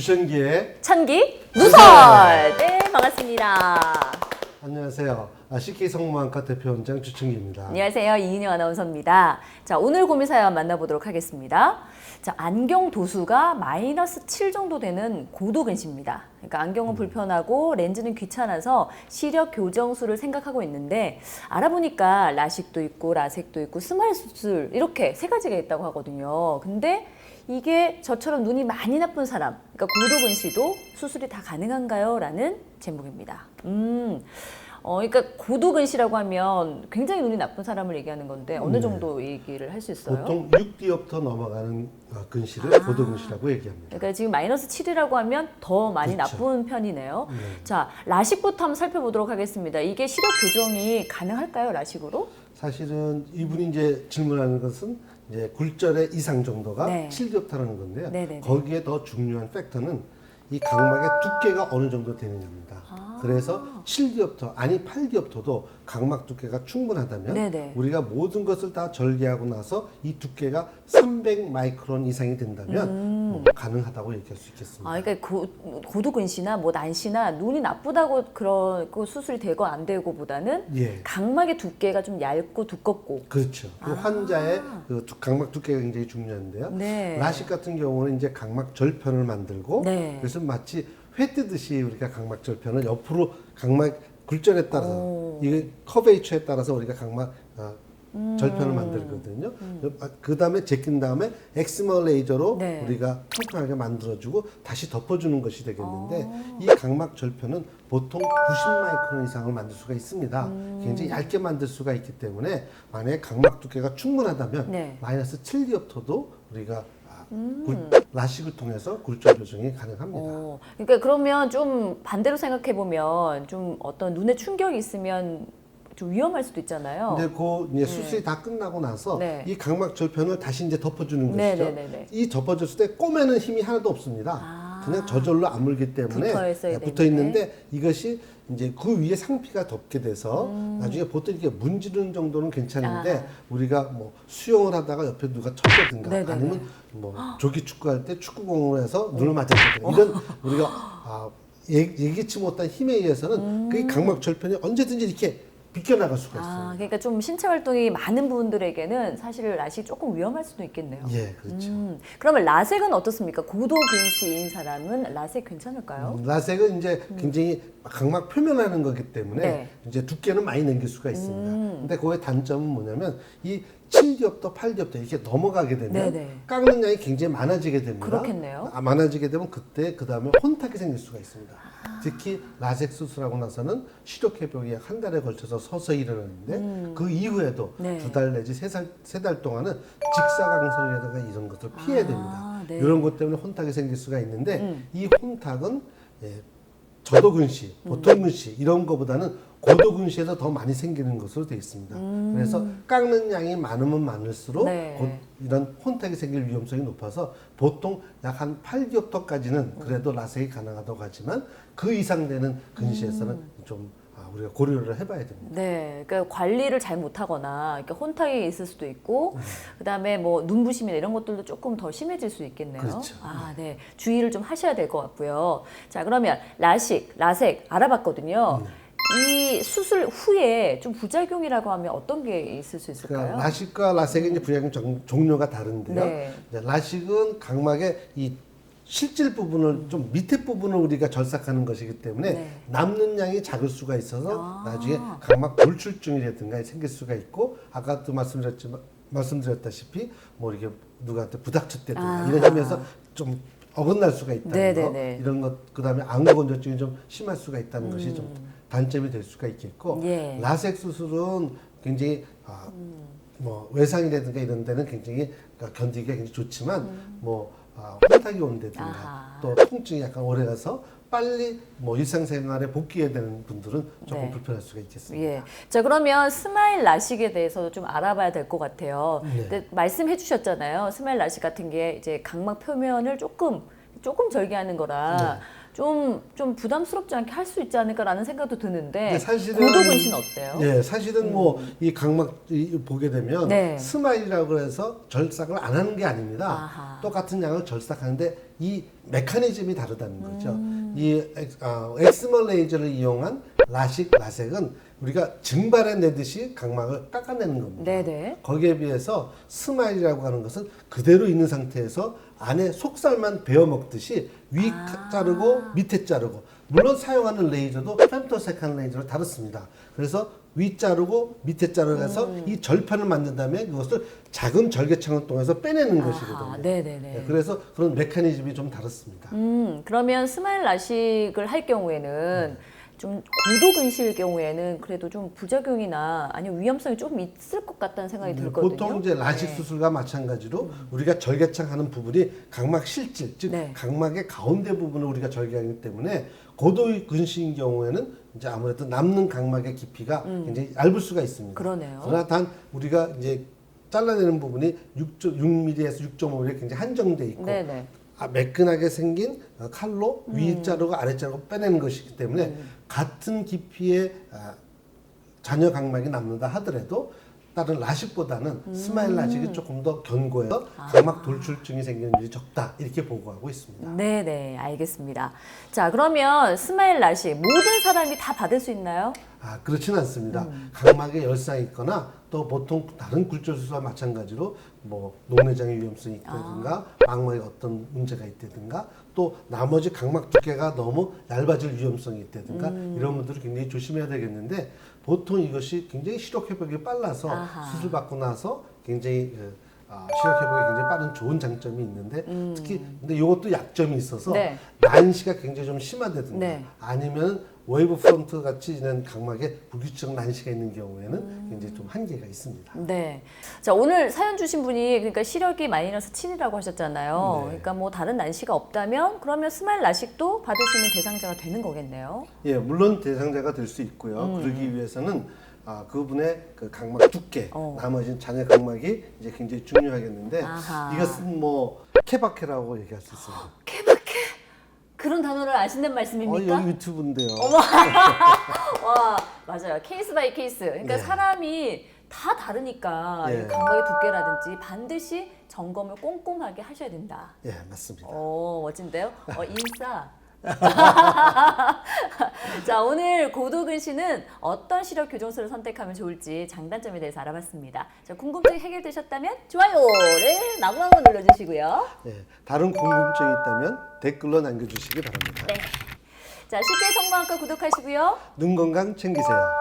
주천기의 천기 누설. 네, 반갑습니다. 안녕하세요. CK 성모안과 대표원장 주천기입니다. 안녕하세요. 이인영 아나운서입니다. 자, 오늘 고민 사연 만나보도록 하겠습니다. 자, 안경 도수가 -7 정도 되는 고도근시입니다. 그러니까 안경은 불편하고 렌즈는 귀찮아서 시력 교정술을 생각하고 있는데 알아보니까 라식도 있고 라섹도 있고 스마일 수술 이렇게 세 가지가 있다고 하거든요. 근데 이게 저처럼 눈이 많이 나쁜 사람, 그러니까 고도근시도 수술이 다 가능한가요? 라는 제목입니다. 그러니까 고도근시라고 하면 굉장히 눈이 나쁜 사람을 얘기하는 건데 어느 정도 얘기를 할 수 있어요? 보통 6디옵터 넘어가는 근시를 고도근시라고 얘기합니다. 그러니까 지금 -7이라고 하면 더 많이 그렇죠. 나쁜 편이네요. 네. 자, 라식부터 한번 살펴보도록 하겠습니다. 이게 시력 교정이 가능할까요, 라식으로? 사실은 이분이 이제 질문하는 것은 이제 굴절의 이상 정도가 네. 7디옵터라는 건데요. 네네네. 거기에 더 중요한 팩터는 이 각막의 두께가 어느 정도 되느냐입니다. 그래서 7디옵터, 아니 8디옵터도 각막 두께가 충분하다면 네네. 우리가 모든 것을 다 절개하고 나서 이 두께가 300 마이크론 이상이 된다면 뭐 가능하다고 얘기할 수 있겠습니다. 그러니까 고도근시나 뭐 난시나 눈이 나쁘다고 그런 수술이 되고 안 되고보다는 예. 각막의 두께가 좀 얇고 두껍고. 그렇죠. 그 환자의 그 각막 두께가 굉장히 중요한데요. 네. 라식 같은 경우는 이제 각막 절편을 만들고 네. 그래서 마치 회 뜨듯이 우리가 각막 절편을 옆으로 각막 굴절에 따라서 이게 커베이처에 따라서 우리가 각막 절편을 만들거든요. 그 다음에 제낀 다음에 엑스머 레이저로 네. 우리가 평평하게 만들어주고 다시 덮어주는 것이 되겠는데 이 각막 절편은 보통 90 마이크론 이상을 만들 수가 있습니다. 굉장히 얇게 만들 수가 있기 때문에 만약에 각막 두께가 충분하다면 네. -7디옵터도 우리가 라식을 통해서 굴절 교정이 가능합니다. 그러니까 그러면 좀 반대로 생각해 보면 좀 어떤 눈에 충격이 있으면 좀 위험할 수도 있잖아요. 근데 그 이제 수술이 다 끝나고 나서 네. 이 각막 절편을 다시 이제 덮어주는 것이죠. 네네네네. 이 덮어줬을 때 꼬매는 힘이 하나도 없습니다. 그냥 저절로 아물기 때문에 붙어 있어야 붙어 있는데 이것이 이제 그 위에 상피가 덮게 돼서 나중에 보통 이렇게 문지르는 정도는 괜찮은데 우리가 뭐 수영을 하다가 옆에 누가 쳤다든가 네네네. 아니면 뭐 조기 축구할 때 축구공을 해서 눈을 맞았다든가 이런 우리가 예기치 못한 힘에 의해서는 그 각막 절편이 언제든지 이렇게 비껴나갈 수가 있어요. 그러니까 좀 신체 활동이 많은 분들에게는 사실 라식 조금 위험할 수도 있겠네요. 예, 그렇죠. 그러면 라섹은 어떻습니까? 고도근시인 사람은 라섹 괜찮을까요? 라섹은 이제 굉장히 각막 표면하는 거기 때문에 네. 이제 두께는 많이 남길 수가 있습니다. 근데 그거의 단점은 뭐냐면 이 7디옵터, 8디옵터 이렇게 넘어가게 되면 네네. 깎는 양이 굉장히 많아지게 됩니다. 그렇겠네요. 많아지게 되면 그때 그 다음에 혼탁이 생길 수가 있습니다. 특히 라섹 수술하고 나서는 시력 회복이 약 한 달에 걸쳐서 서서히 일어나는데 그 이후에도 네. 2달 내지 3달 동안은 직사광선이라든가 이런 것을 피해야 됩니다. 네. 이런 것 때문에 혼탁이 생길 수가 있는데 이 혼탁은 저도근시, 보통근시 이런 것보다는 고도근시에서 더 많이 생기는 것으로 되어 있습니다. 그래서 깎는 양이 많으면 많을수록 네. 이런 혼탁이 생길 위험성이 높아서 보통 약 한 8디옵터까지는 그래도 라섹이 가능하다고 하지만 그 이상 되는 근시에서는 좀 우리가 고려를 해봐야 됩니다. 네, 그러니까 관리를 잘 못하거나 이렇게 혼탁이 있을 수도 있고, 그다음에 뭐 눈부심이나 이런 것들도 조금 더 심해질 수 있겠네요. 그렇죠. 네, 주의를 좀 하셔야 될 것 같고요. 자, 그러면 라식, 라섹 알아봤거든요. 이 수술 후에 좀 부작용이라고 하면 어떤 게 있을 수 있을까요? 그러니까 라식과 라섹의 이제 부작용 종류가 다른데요. 네. 이제 라식은 각막의 이 실질 부분을 좀 밑에 부분을 우리가 절삭하는 것이기 때문에 네. 남는 양이 작을 수가 있어서 나중에 각막 돌출증이라든가 생길 수가 있고 아까도 말씀드렸다시피 뭐 이렇게 누구한테 부닥쳤다든가 이런 하면서 좀 어긋날 수가 있다는 네네네. 거 이런 것 그다음에 안구건조증이 좀 심할 수가 있다는 것이 좀 단점이 될 수가 있겠고 예. 라섹 수술은 굉장히 뭐 외상이라든가 이런 데는 굉장히 견디기가 굉장히 좋지만 뭐 혼탁이 온다든가 또 통증이 약간 오래가서 빨리 뭐 일상생활에 복귀해야 되는 분들은 조금 네. 불편할 수가 있겠습니다. 예. 자, 그러면 스마일 라식에 대해서도 좀 알아봐야 될 것 같아요. 네. 근데 말씀해 주셨잖아요. 스마일 라식 같은 게 이제 각막 표면을 조금 절개하는 거라 좀 부담스럽지 않게 할 수 있지 않을까라는 생각도 드는데 근데 사실은 고도 근신 어때요? 네, 사실은 뭐 이 각막 보게 되면 네. 스마일이라고 해서 절삭을 안 하는 게 아닙니다. 아하. 똑같은 양을 절삭하는데 이 메커니즘이 다르다는 거죠. 이 엑스멀 레이저를 이용한 라섹은 우리가 증발해 내듯이 각막을 깎아내는 겁니다. 네네. 거기에 비해서 스마일이라고 하는 것은 그대로 있는 상태에서 안에 속살만 베어 먹듯이 위 자르고 밑에 자르고, 물론 사용하는 레이저도 femtosecond 레이저로 다릅니다. 그래서 위 자르고 밑에 자르면서 이 절편을 만든 다음에 그것을 작은 절개창을 통해서 빼내는 것이거든요. 네네네. 네, 그래서 그런 메커니즘이 좀 다릅니다. 그러면 스마일 라식을 할 경우에는 좀 고도 근시일 경우에는 그래도 좀 부작용이나 아니면 위험성이 좀 있을 것 같다는 생각이 들거든요. 보통 이제 라식 수술과 마찬가지로 우리가 절개창 하는 부분이 각막 실질, 즉 네. 각막의 가운데 부분을 우리가 절개하기 때문에 고도 근시인 경우에는 이제 아무래도 남는 각막의 깊이가 굉장히 얇을 수가 있습니다. 그러네요. 그러나 단 우리가 이제 잘라내는 부분이 6mm에서 6.5mm 굉장히 한정돼 있고 네네. 매끈하게 생긴 칼로 위 자르고 아래 자르고 빼내는 것이기 때문에 같은 깊이의 잔여 각막이 남는다 하더라도 다른 라식보다는 스마일 라식이 조금 더 견고해서 각막 돌출증이 생기는 일이 적다, 이렇게 보고하고 있습니다. 네네, 알겠습니다. 자, 그러면 스마일 라식 모든 사람이 다 받을 수 있나요? 그렇지는 않습니다. 각막에 열상이 있거나 또 보통 다른 굴절수술과 마찬가지로 뭐 녹내장의 위험성이 있다든가 망막에 어떤 문제가 있다든가 또 나머지 각막 두께가 너무 얇아질 위험성이 있다든가 이런 분들은 굉장히 조심해야 되겠는데, 보통 이것이 굉장히 시력 회복이 빨라서 수술 받고 나서 굉장히 시력 회복이 굉장히 빠른 좋은 장점이 있는데 특히 근데 이것도 약점이 있어서 네. 난시가 굉장히 좀 심하다든가 네. 아니면 웨이브 프론트 같이 있는 각막에 불규칙 난시가 있는 경우에는 굉장히 좀 한계가 있습니다. 네. 자, 오늘 사연 주신 분이 그러니까 시력이 마이너스 7이라고 하셨잖아요. 네. 그러니까 뭐 다른 난시가 없다면 그러면 스마일 라식도 받을 수 있는 대상자가 되는 거겠네요. 예, 물론 대상자가 될 수 있고요. 그러기 위해서는 그분의 그 각막 두께, 나머지 잔여 각막이 이제 굉장히 중요하겠는데 아하. 이것은 뭐 케바케라고 얘기할 수 있습니다. 케바케 그런 단어를 아신다는 말씀입니까? 여기 유튜브인데요. 와, 맞아요. 케이스 바이 케이스. 그러니까 네. 사람이 다 다르니까 예. 이 각막의 두께라든지 반드시 점검을 꼼꼼하게 하셔야 된다. 예, 맞습니다. 멋진데요? 인싸. 자, 오늘 고도 근시는 어떤 시력 교정술을 선택하면 좋을지 장단점에 대해서 알아봤습니다. 자, 궁금증이 해결되셨다면 좋아요를 나무나무 눌러주시고요. 예, 다른 궁금증이 있다면 댓글로 남겨주시기 바랍니다. 네. 자, 쉽게 성모학과 구독하시고요. 눈 건강 챙기세요.